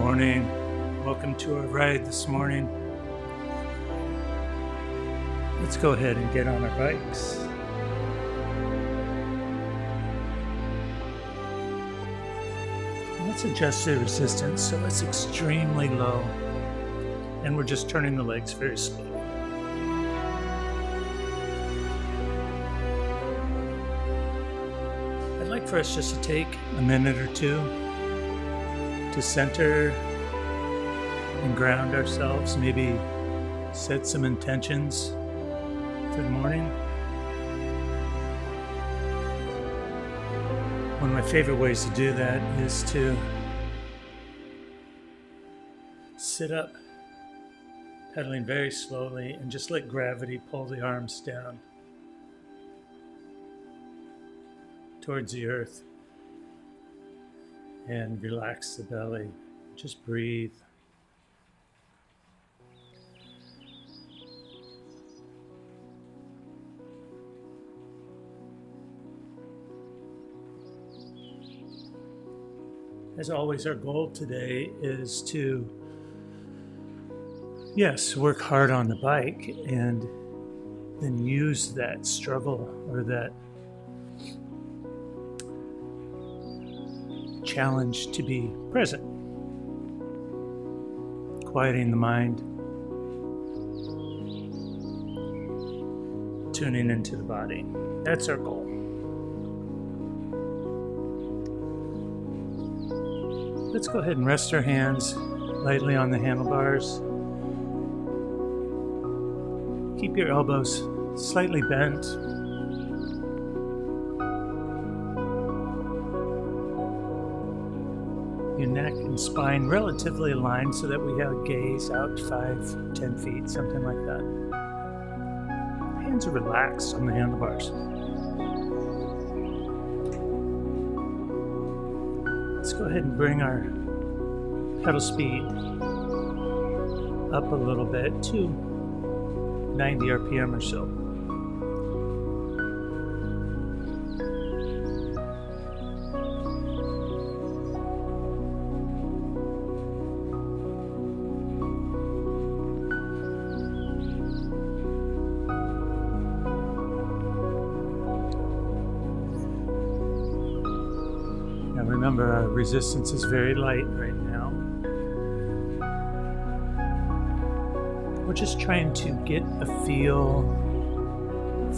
morning. Welcome to our ride this morning. Let's go ahead and get on our bikes. Let's adjust the resistance so it's extremely low. And we're just turning the legs very slowly. I'd like for us just to take a minute or two to center and ground ourselves, maybe set some intentions for the morning. One of my favorite ways to do that is to sit up, pedaling very slowly, and just let gravity pull the arms down towards the earth. And relax the belly. Just breathe. As always, our goal today is to, yes, work hard on the bike and then use that struggle or that challenge to be present, quieting the mind, tuning into the body. That's our goal. Let's go ahead and rest our hands lightly on the handlebars. Keep your elbows slightly bent. Your neck and spine relatively aligned so that we have a gaze out 5-10 feet, something like that. Hands are relaxed on the handlebars. Let's go ahead and bring our pedal speed up a little bit to 90 RPM or so. Remember, our resistance is very light right now. We're just trying to get a feel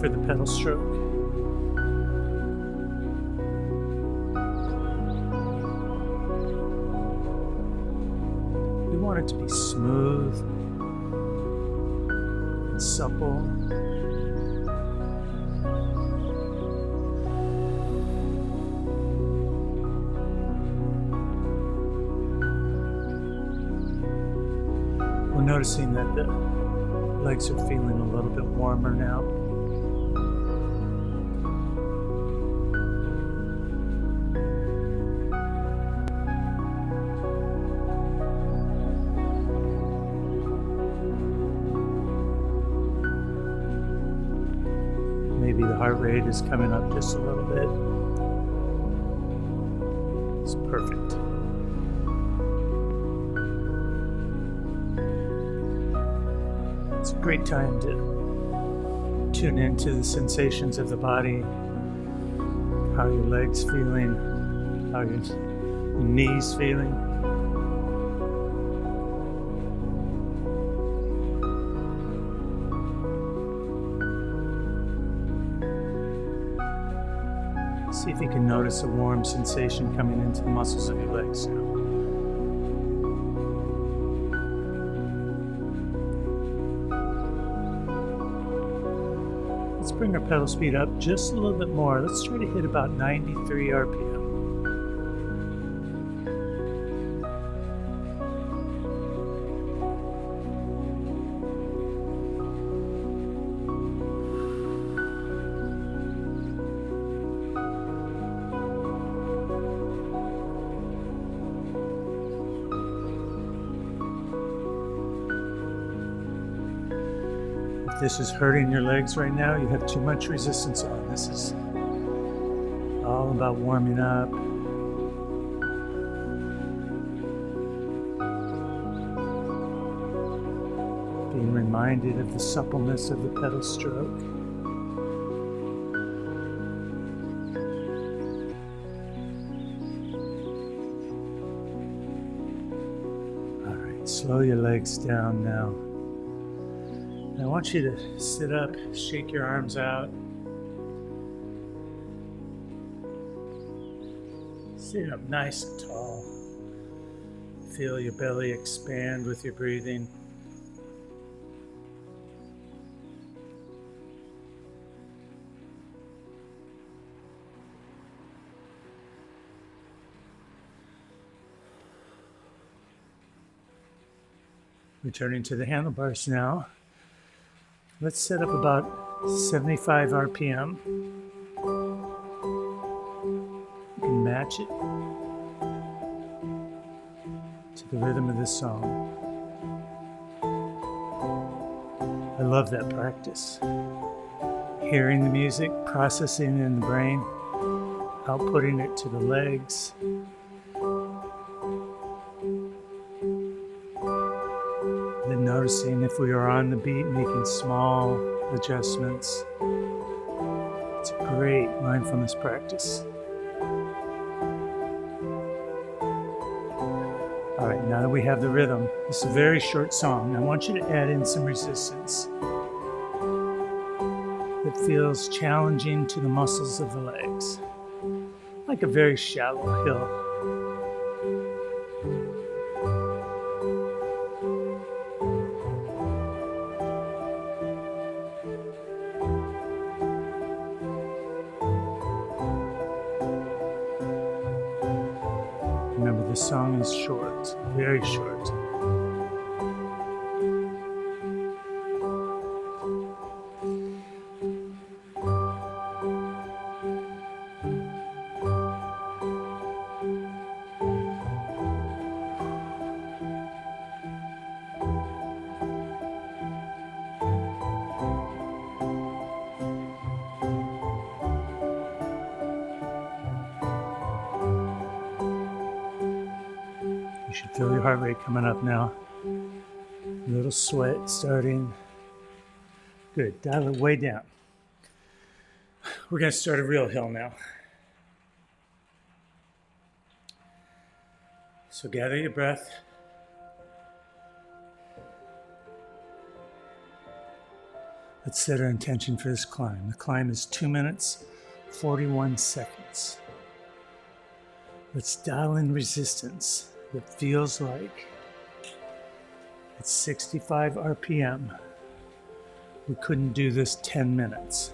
for the pedal stroke. We want it to be smooth and supple. Noticing that the legs are feeling a little bit warmer now. Maybe the heart rate is coming up just a little bit. It's perfect. It's a great time to tune into the sensations of the body, how your legs feeling, how your knees feeling. See if you can notice a warm sensation coming into the muscles of your legs now. Let's bring our pedal speed up just a little bit more. Let's try to hit about 93 RPM. If this is hurting your legs right now, you have too much resistance on. This is all about warming up. being reminded of the suppleness of the pedal stroke. All right, slow your legs down now. And I want you to sit up, shake your arms out. Sit up nice and tall. Feel your belly expand with your breathing. Returning to the handlebars now. Let's set up about 75 RPM. You can match it to the rhythm of this song. I love that practice. Hearing the music, processing it in the brain, outputting it to the legs. Then noticing if we are on the beat, making small adjustments. It's a great mindfulness practice. All right, now that we have the rhythm, this is a very short song. I want you to add in some resistance that feels challenging to the muscles of the legs, like a very shallow hill. Remember, this song is short, very short. You should feel your heart rate coming up now. A little sweat starting. Good, dial it way down. We're going to start a real hill now. So gather your breath. Let's set our intention for this climb. The climb is 2 minutes, 41 seconds. Let's dial in resistance that feels like at 65 RPM. We couldn't do this 10 minutes.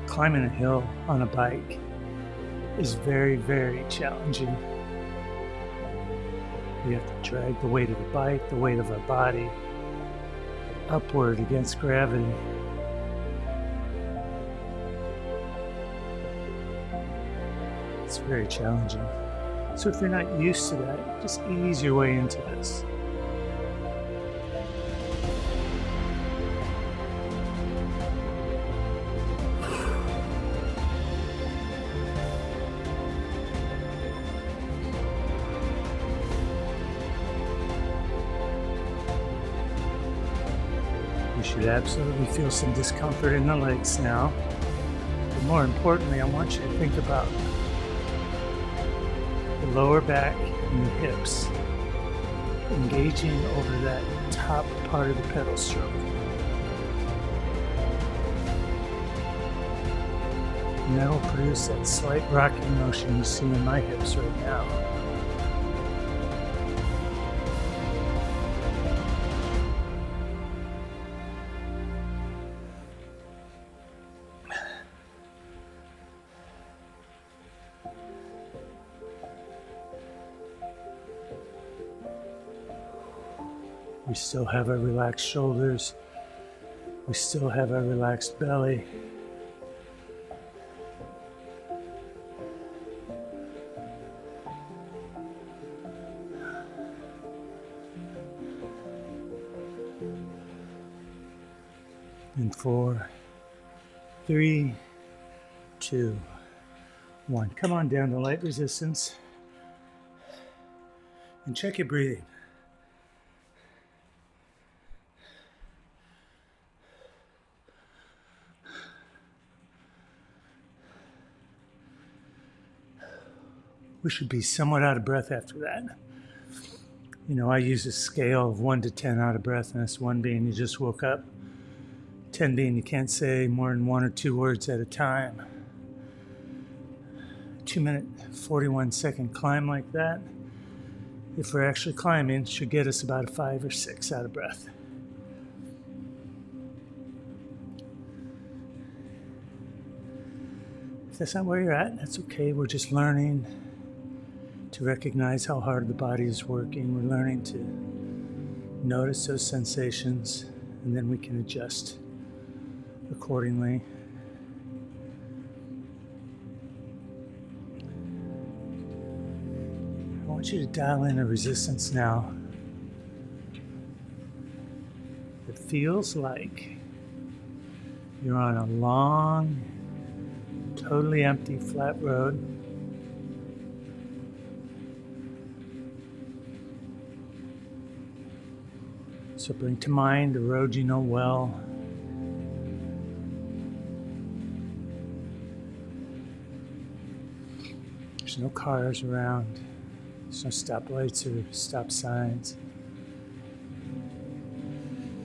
Climbing a hill on a bike is very, very challenging. We have to drag the weight of the bike, the weight of our body, upward against gravity. It's very challenging. So if you're not used to that, just ease your way into this. You should absolutely feel some discomfort in the legs now. But more importantly, I want you to think about the lower back and the hips engaging over that top part of the pedal stroke. And that will produce that slight rocking motion you see in my hips right now. We still have our relaxed shoulders. We still have our relaxed belly. in 4, 3, 2, 1. Come on down to light resistance and check your breathing. We should be somewhat out of breath after that. You know, I use a scale of 1 to 10 out of breath, and that's 1 being you just woke up, 10 being you can't say more than 1 or 2 words at a time. 2-minute, 41-second climb like that, if we're actually climbing, should get us about a 5 or 6 out of breath. If that's not where you're at, that's okay. We're just learning to recognize how hard the body is working. We're learning to notice those sensations, and then we can adjust accordingly. I want you to dial in a resistance now that feels like you're on a long, totally empty, flat road. So bring to mind a road you know well. There's no cars around. There's no stoplights or stop signs.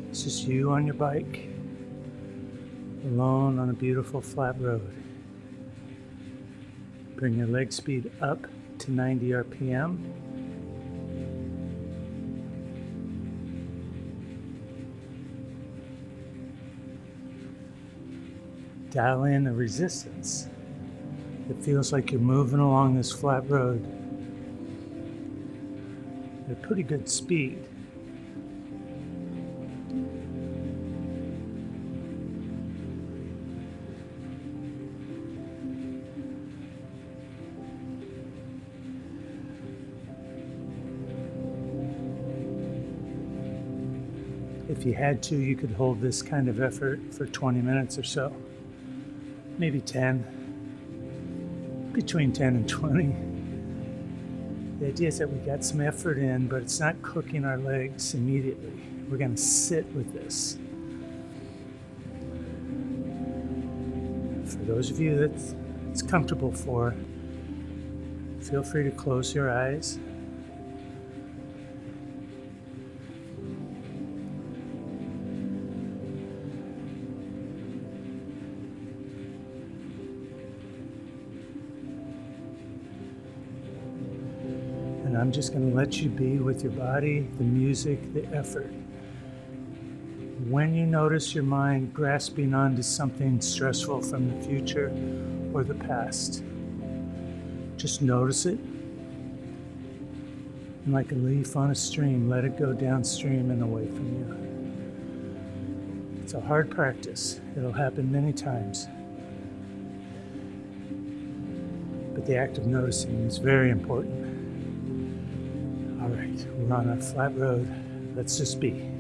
It's just you on your bike, alone on a beautiful flat road. Bring your leg speed up to 90 RPM. Dial in a resistance. It feels like you're moving along this flat road at a pretty good speed. If you had to, you could hold this kind of effort for 20 minutes or so. Maybe 10, between 10 and 20. The idea is that we got some effort in, but it's not cooking our legs immediately. We're going to sit with this. For those of you that it's comfortable for, feel free to close your eyes. And I'm just going to let you be with your body, the music, the effort. When you notice your mind grasping onto something stressful from the future or the past, just notice it. And like a leaf on a stream, let it go downstream and away from you. It's a hard practice. It'll happen many times. But the act of noticing is very important. All right, we're on a flat road. Let's just be.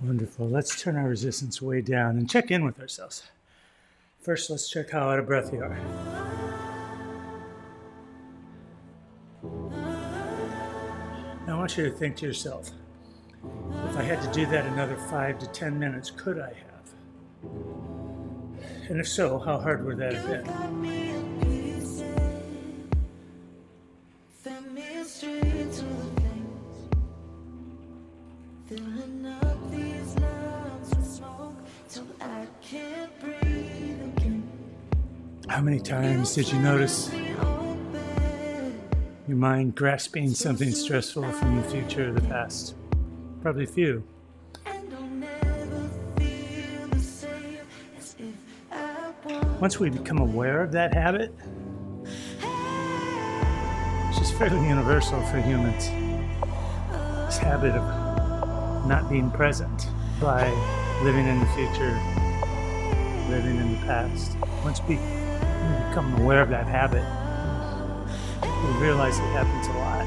Wonderful. Let's turn our resistance way down and check in with ourselves. First, let's check how out of breath you are. Now I want you to think to yourself, if I had to do that another 5 to 10 minutes, could I have? And if so, how hard would that have been? How many times did you notice your mind grasping something stressful from the future or the past? Probably few. Once we become aware of that habit, which is fairly universal for humans, this habit of not being present by living in the future, living in the past. Once we become aware of that habit, we realize it happens a lot.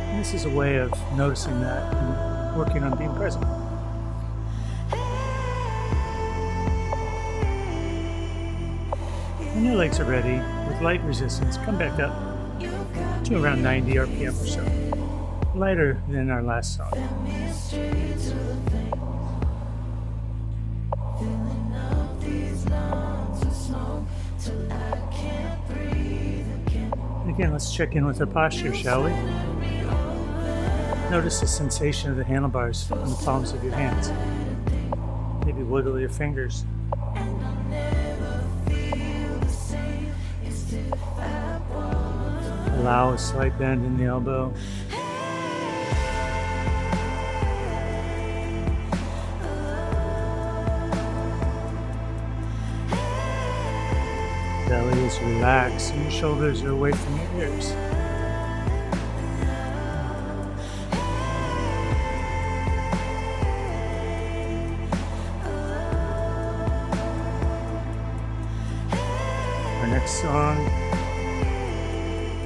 And this is a way of noticing that and working on being present. When your legs are ready, with light resistance, come back up to around 90 RPM or so, lighter than our last song. Again, let's check in with our posture, shall we? Notice the sensation of the handlebars on the palms of your hands. Maybe wiggle your fingers. Allow a slight bend in the elbow. Belly is relaxed and your shoulders are away from your ears. Our next song,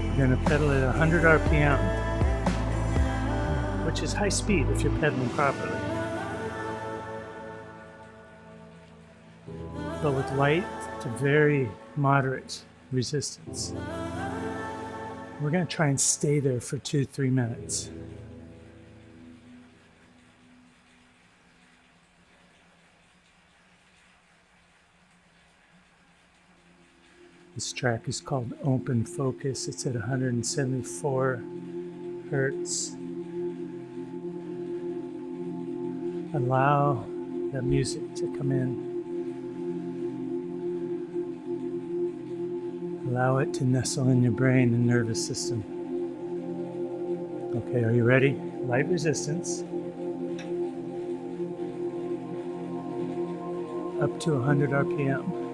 we're going to pedal at 100 RPM, which is high speed if you're pedaling properly. But with light to very moderate resistance. We're going to try and stay there for 2-3 minutes. This track is called Open Focus. It's at 174 hertz. Allow the music to come in. Allow it to nestle in your brain and nervous system. Okay, are you ready? Light resistance. Up to 100 RPM.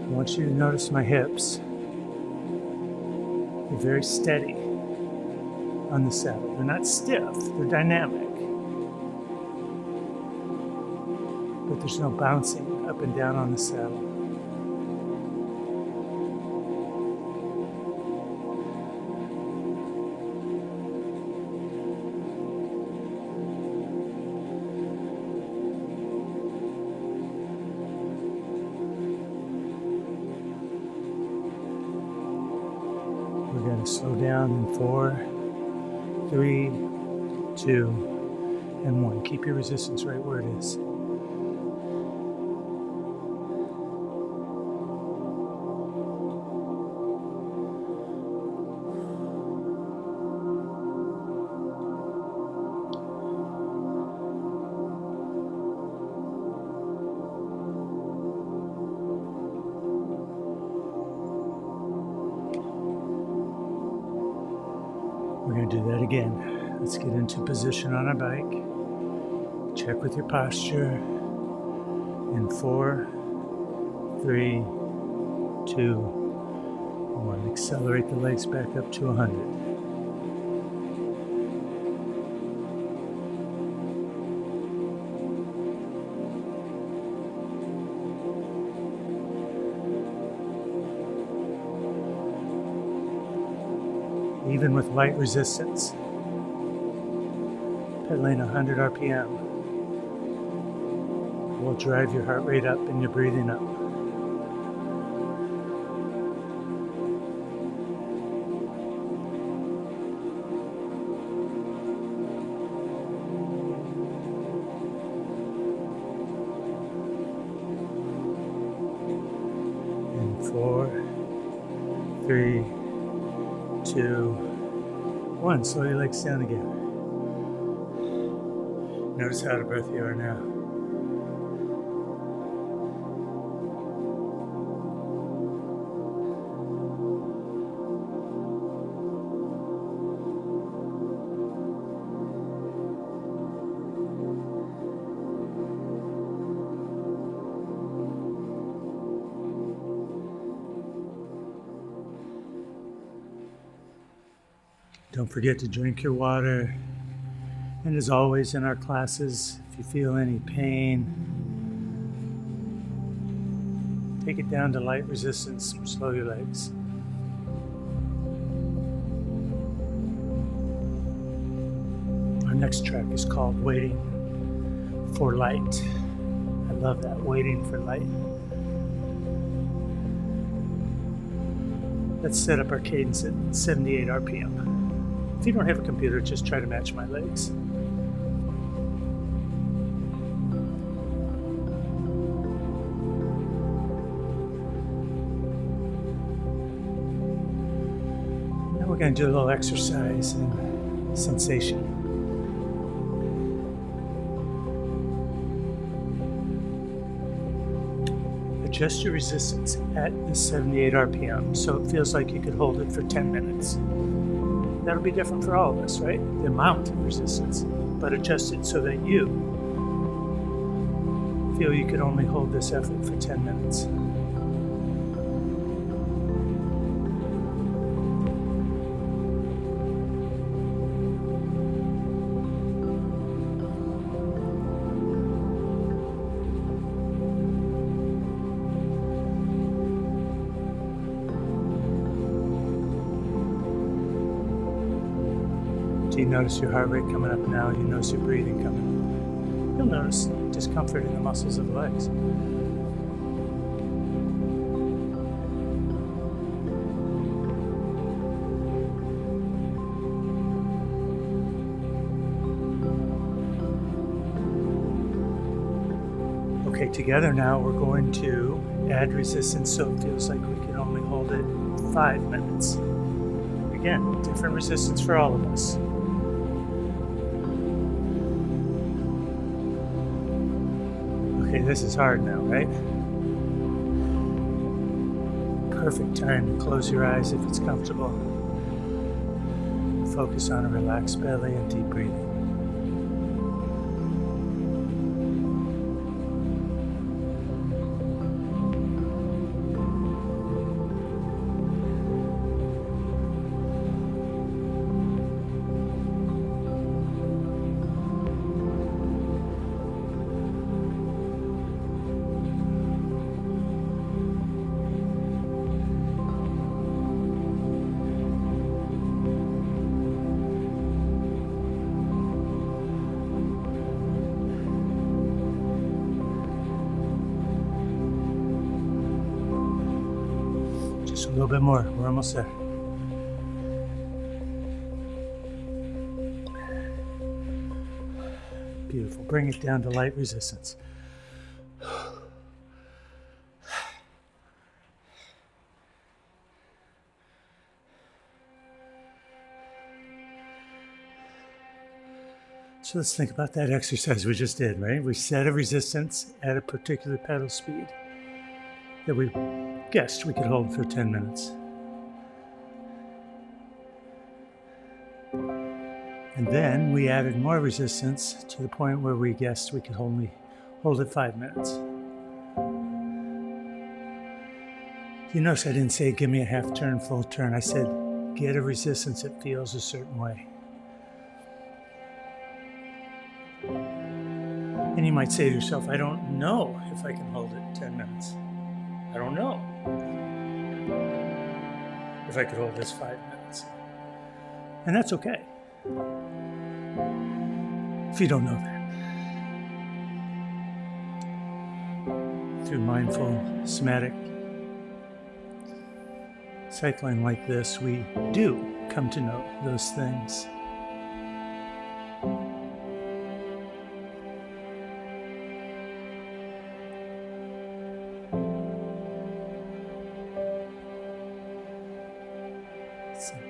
I want you to notice my hips. They're very steady on the saddle. They're not stiff, they're dynamic. But there's no bouncing up and down on the saddle. We're going to slow down in 4, 3, 2, and 1. Keep your resistance right where it is. We're going to do that again. Let's get into position on our bike. Check with your posture. In 4, 3, 2, 1. Accelerate the legs back up to 100. Even with light resistance, pedaling 100 RPM will drive your heart rate up and your breathing up. And 4, 3, 2, 1. Slow your legs down again. Notice how out of breath you are now. Don't forget to drink your water. And as always in our classes, if you feel any pain, take it down to light resistance, slow your legs. Our next track is called Waiting for Light. I love that, waiting for light. Let's set up our cadence at 78 RPM. If you don't have a computer, just try to match my legs. Now we're going to do a little exercise and sensation. Adjust your resistance at the 78 RPM so it feels like you could hold it for 10 minutes. That'll be different for all of us, right? The amount of resistance, but adjust it so that you feel you could only hold this effort for 10 minutes. You notice your heart rate coming up now, you notice your breathing coming up. You'll notice discomfort in the muscles of the legs. Okay, together now we're going to add resistance so it feels like we can only hold it 5 minutes. Again, different resistance for all of us. Okay, this is hard now, right? Perfect time to close your eyes if it's comfortable. Focus on a relaxed belly and deep breathing. Just a little bit more. We're almost there. Beautiful. Bring it down to light resistance. So let's think about that exercise we just did, right? We set a resistance at a particular pedal speed that we guessed we could hold for 10 minutes. And then we added more resistance to the point where we guessed we could only hold it 5 minutes. You notice I didn't say give me a half turn, full turn. I said get a resistance that feels a certain way. And you might say to yourself, I don't know if I can hold it 10 minutes. I don't know if I could hold this 5 minutes. And that's okay if you don't know that. Through mindful, somatic cycling like this, we do come to know those things.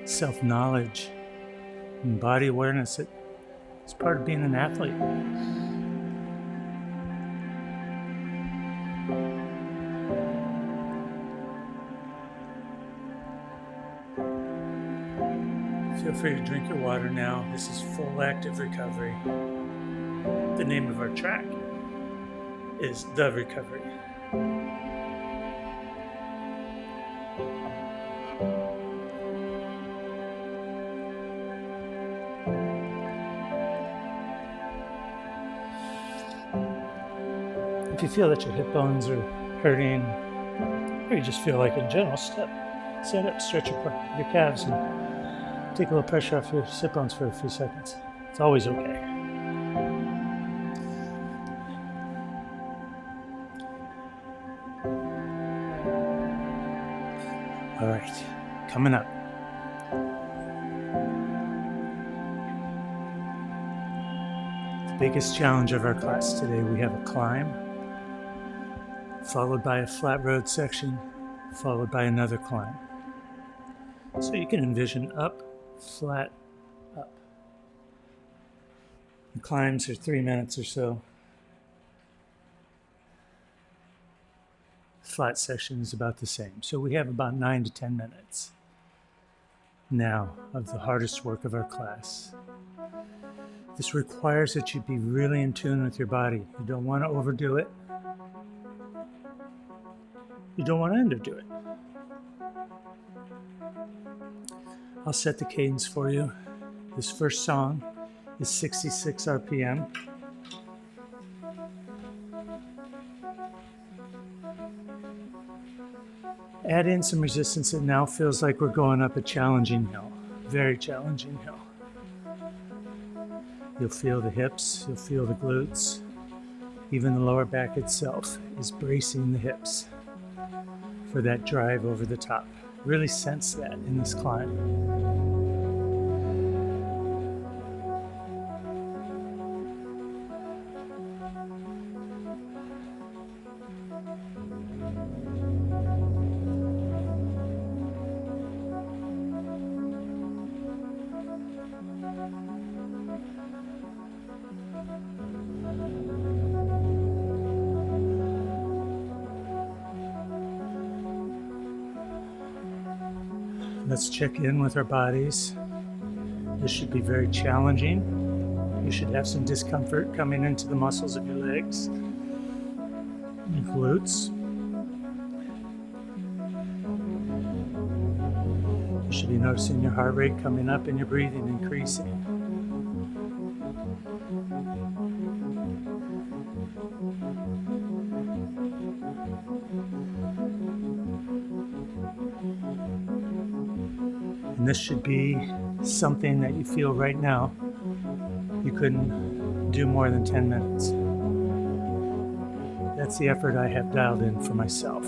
Self-knowledge and body awareness, it's part of being an athlete. Feel free to drink your water now. This is full active recovery. The name of our track is The Recovery. If you feel that your hip bones are hurting, or you just feel like in general, sit up, stretch your calves, and take a little pressure off your sit bones for a few seconds. It's always okay. All right, coming up. The biggest challenge of our class today, we have a climb, followed by a flat road section, followed by another climb. So you can envision up, flat, up. The climbs are 3 minutes or so. Flat section is about the same. So we have about 9 to 10 minutes now of the hardest work of our class. This requires that you be really in tune with your body. You don't want to overdo it. You don't want to underdo it. I'll set the cadence for you. This first song is 66 RPM. Add in some resistance. It now feels like we're going up a challenging hill, very challenging hill. You'll feel the hips, you'll feel the glutes. Even the lower back itself is bracing the hips for that drive over the top. Really sense that in this climb. Let's check in with our bodies. This should be very challenging. You should have some discomfort coming into the muscles of your legs and glutes. You should be noticing your heart rate coming up and your breathing increasing. And this should be something that you feel right now you couldn't do more than 10 minutes. That's the effort I have dialed in for myself.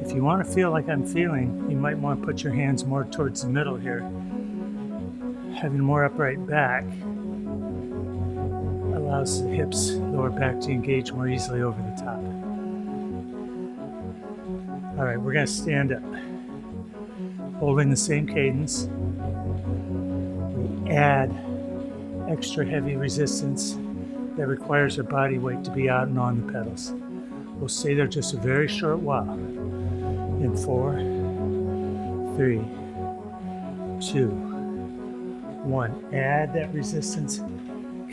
If you want to feel like I'm feeling, you might want to put your hands more towards the middle here. Having more upright back allows the hips, lower back to engage more easily over the top. All right, we're going to stand up. holding the same cadence. We add extra heavy resistance that requires our body weight to be out and on the pedals. We'll stay there just a very short while. In 4, 3, 2, 1. Add that resistance.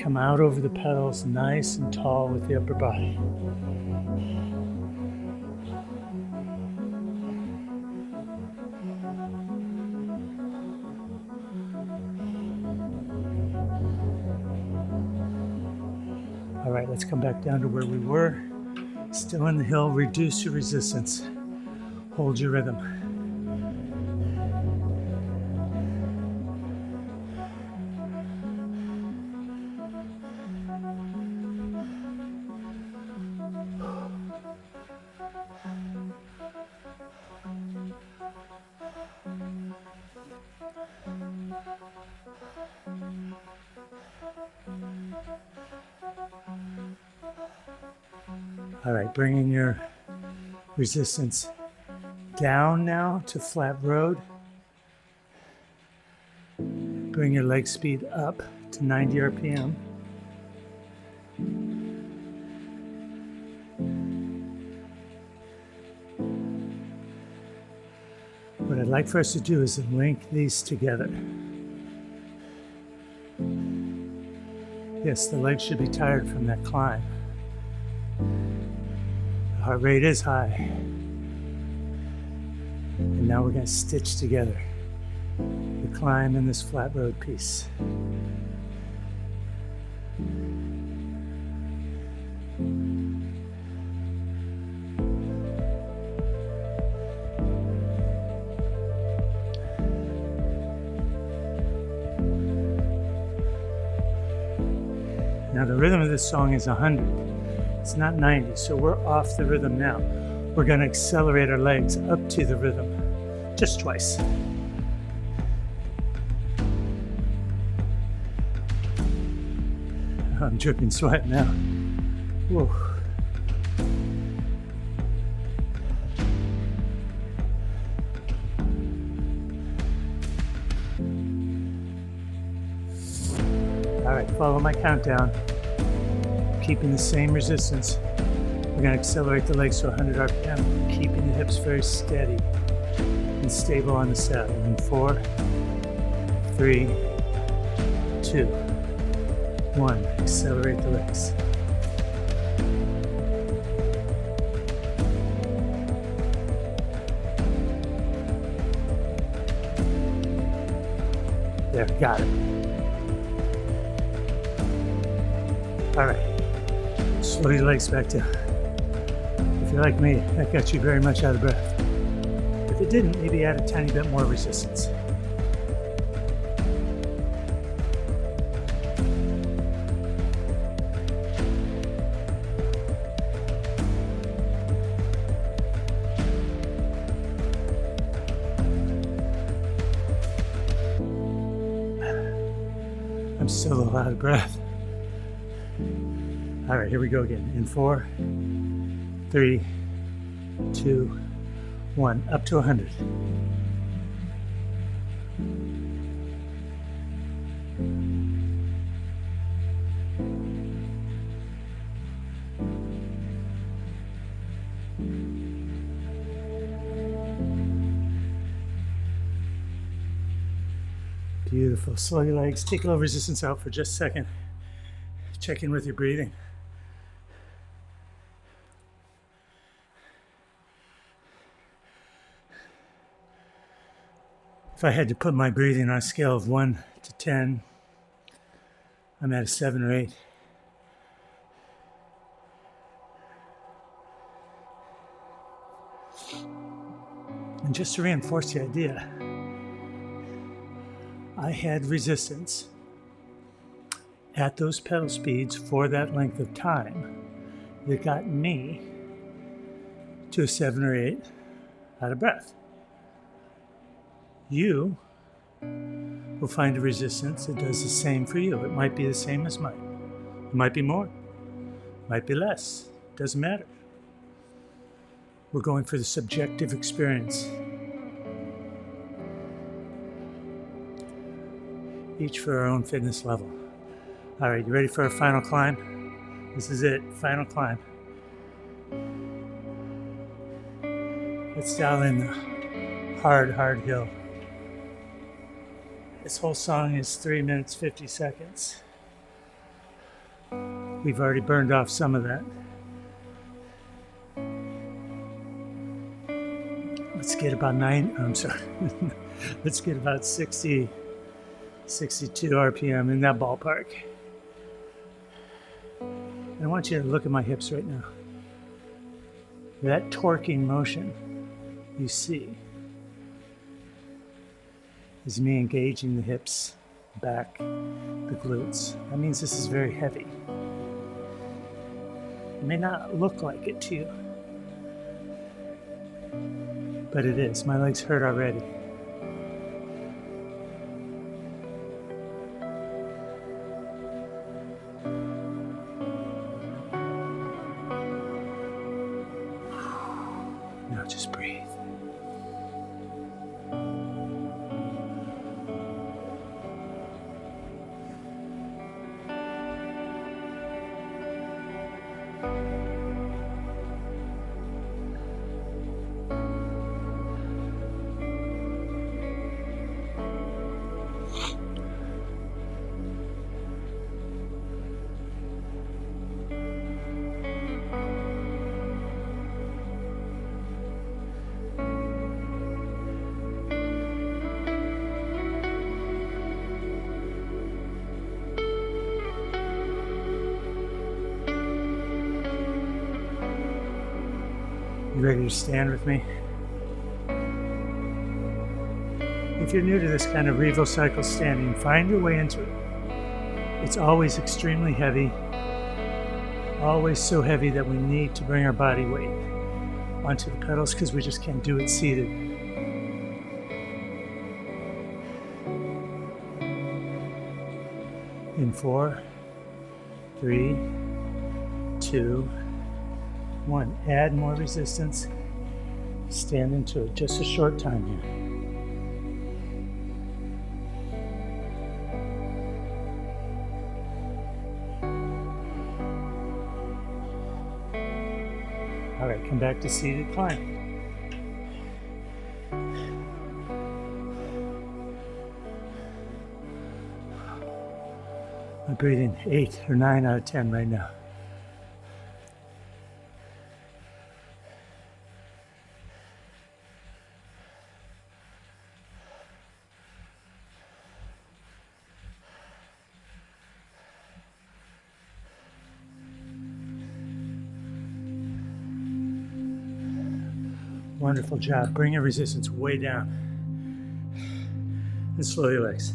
Come out over the pedals nice and tall with the upper body. All right, let's come back down to where we were. Still in the hill, reduce your resistance. Hold your rhythm. All right, bringing your resistance down now to flat road. Bring your leg speed up to 90 RPM. What I'd like for us to do is link these together. Yes, the legs should be tired from that climb. The heart rate is high. And now we're going to stitch together the climb and this flat road piece. Now the rhythm of this song is 100. It's not 90, so we're off the rhythm now. We're going to accelerate our legs up to the rhythm, just twice. I'm dripping sweat now. Whoa. All right, follow my countdown. Keeping the same resistance. We're going to accelerate the legs to 100 RPM, keeping the hips very steady and stable on the saddle. In 4, 3, 2, 1. Accelerate the legs. There, got it. All right. Slow your legs back down. If you're like me, that got you very much out of breath. If it didn't, maybe add a tiny bit more resistance. I'm still a little out of breath. All right, here we go again. In 4, 3, 2, 1. Up to 100. Beautiful. Slow your legs. Take a little resistance out for just a second. Check in with your breathing. If I had to put my breathing on a scale of 1 to 10, I'm at a 7 or 8. And just to reinforce the idea, I had resistance at those pedal speeds for that length of time that got me to a 7 or 8 out of breath. You will find a resistance that does the same for you. It might be the same as mine. It might be more. It might be less. It doesn't matter. We're going for the subjective experience. each for our own fitness level. All right, you ready for our final climb? This is it, final climb. Let's dial in the hard hill. This whole song is 3 minutes 50 seconds. We've already burned off some of that. Let's get about let's get about 60, 62 RPM in that ballpark. And I want you to look at my hips right now. That torquing motion you see is me engaging the hips, back, the glutes. That means this is very heavy. It may not look like it to you, but it is. My legs hurt already. Now just breathe. You ready to stand with me? If you're new to this kind of Revo cycle standing, find your way into it. It's always extremely heavy, always so heavy that we need to bring our body weight onto the pedals because we just can't do it seated. In 4, 3, 2, 1. Add more resistance. Stand into it. Just a short time here. All right, come back to seated climb. I'm breathing 8 or 9 out of 10 right now. Wonderful job. Bring your resistance way down. And slow your legs.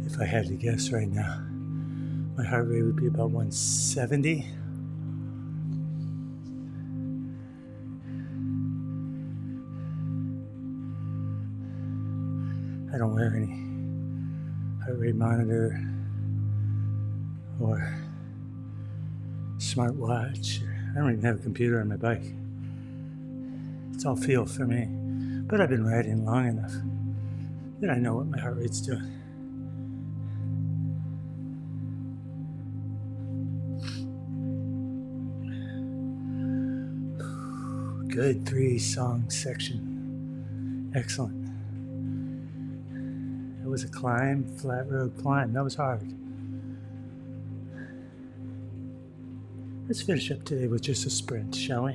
If I had to guess right now, my heart rate would be about 170. I don't wear any heart rate monitor or smartwatch. I don't even have a computer on my bike. It's all feel for me. But I've been riding long enough that I know what my heart rate's doing. Good 3-song section. Excellent. It was a climb, flat road climb. That was hard. Let's finish up today with just a sprint, shall we?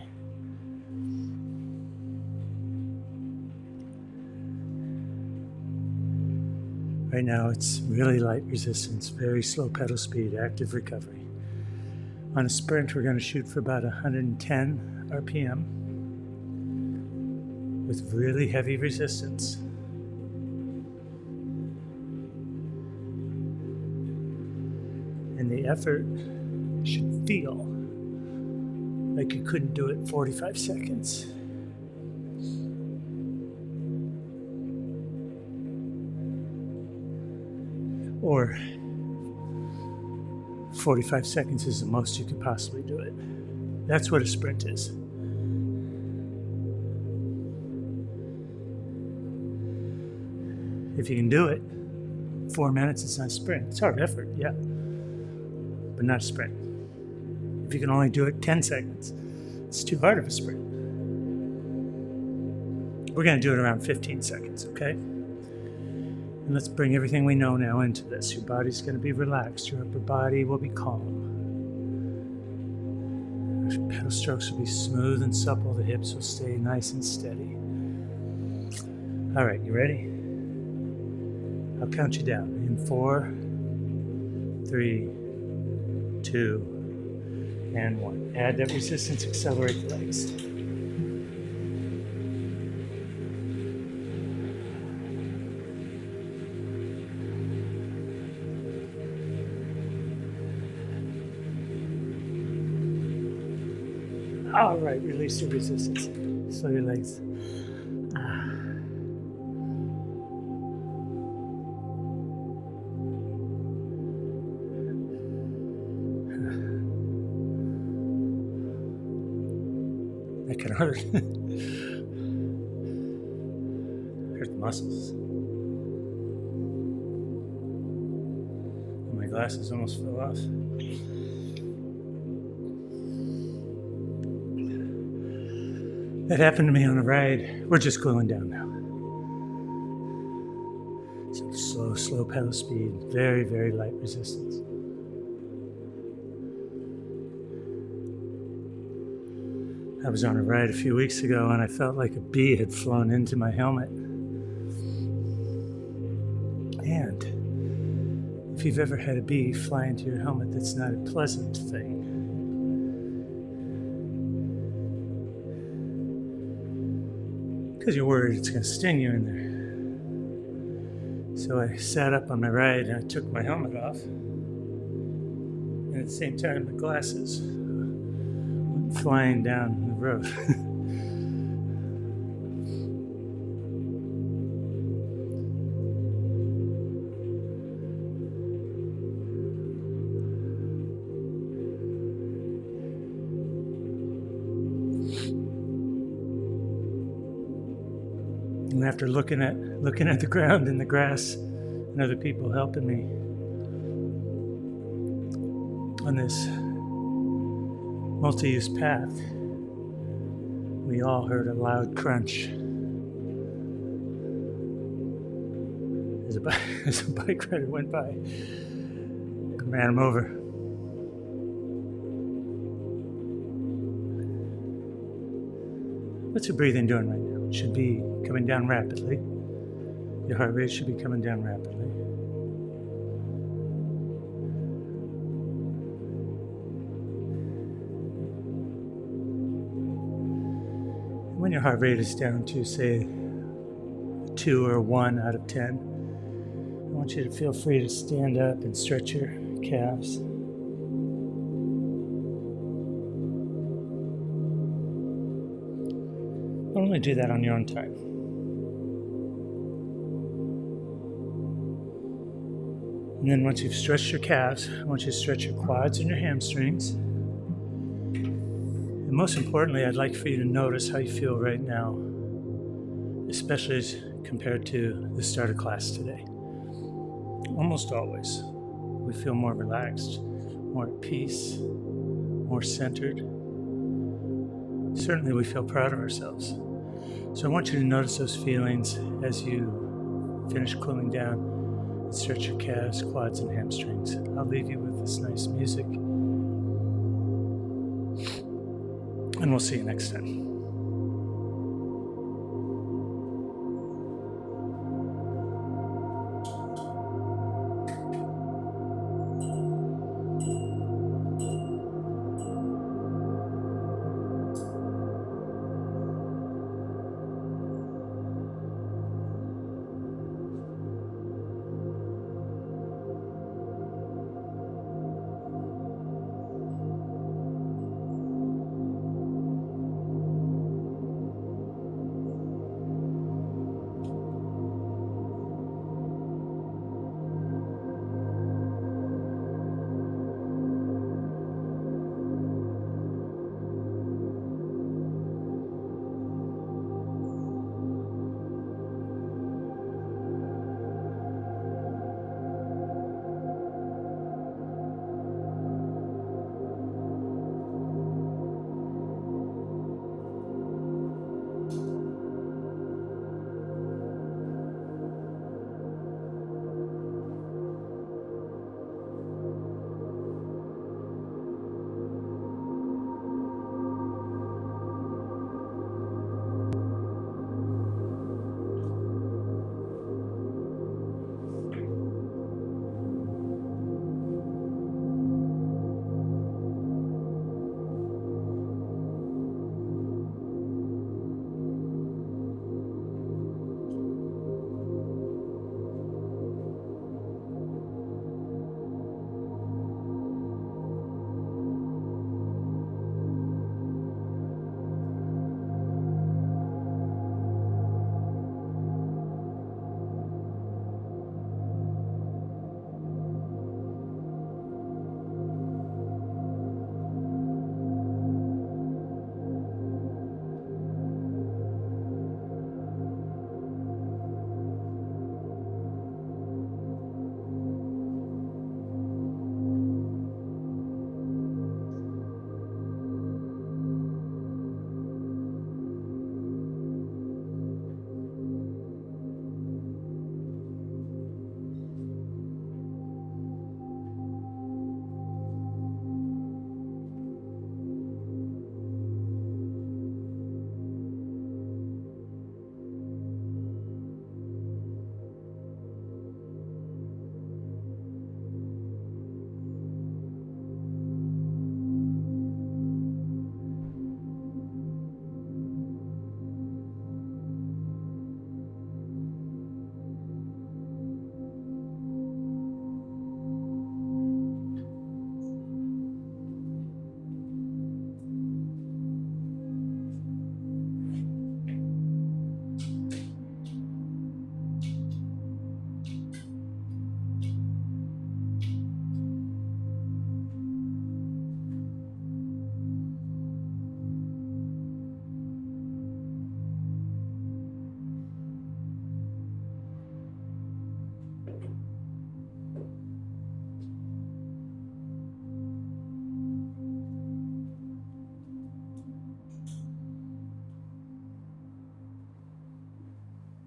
Right now it's really light resistance, very slow pedal speed, active recovery. On a sprint, we're going to shoot for about 110 RPM with really heavy resistance. And the effort should feel like you couldn't do it 45 seconds. Or 45 seconds is the most you could possibly do it. That's what a sprint is. If you can do it, 4 minutes, it's not a sprint. It's hard effort, yeah, but not a sprint. If you can only do it 10 seconds, it's too hard of a sprint. We're going to do it around 15 seconds, okay? And let's bring everything we know now into this. Your body's going to be relaxed. Your upper body will be calm. Your pedal strokes will be smooth and supple. The hips will stay nice and steady. All right, you ready? I'll count you down in 4, 3, 2, and 1. Add that resistance, accelerate the legs. All right, release your resistance. Slow your legs. That can hurt. Hurt the muscles. My glasses almost fell off. That happened to me on a ride. We're just cooling down now. So slow pedal speed, very, very light resistance. I was on a ride a few weeks ago and I felt like a bee had flown into my helmet. And if you've ever had a bee fly into your helmet, that's not a pleasant thing. Because you're worried it's going to sting you in there. So I sat up on my ride and I took my helmet off. And at the same time, the glasses went flying down the road. And after looking at the ground and the grass and other people helping me on this multi-use path, we all heard a loud crunch as a bike rider went by and ran him over. What's your breathing doing right now? It should be coming down rapidly. Your heart rate should be coming down rapidly. When your heart rate is down to, say, 2 or 1 out of 10, I want you to feel free to stand up and stretch your calves. Only do that on your own time. And then once you've stretched your calves, I want you to stretch your quads and your hamstrings. And most importantly, I'd like for you to notice how you feel right now, especially as compared to the start of class today. Almost always, we feel more relaxed, more at peace, more centered. Certainly, we feel proud of ourselves. So I want you to notice those feelings as you finish cooling down and stretch your calves, quads, and hamstrings. I'll leave you with this nice music, and we'll see you next time.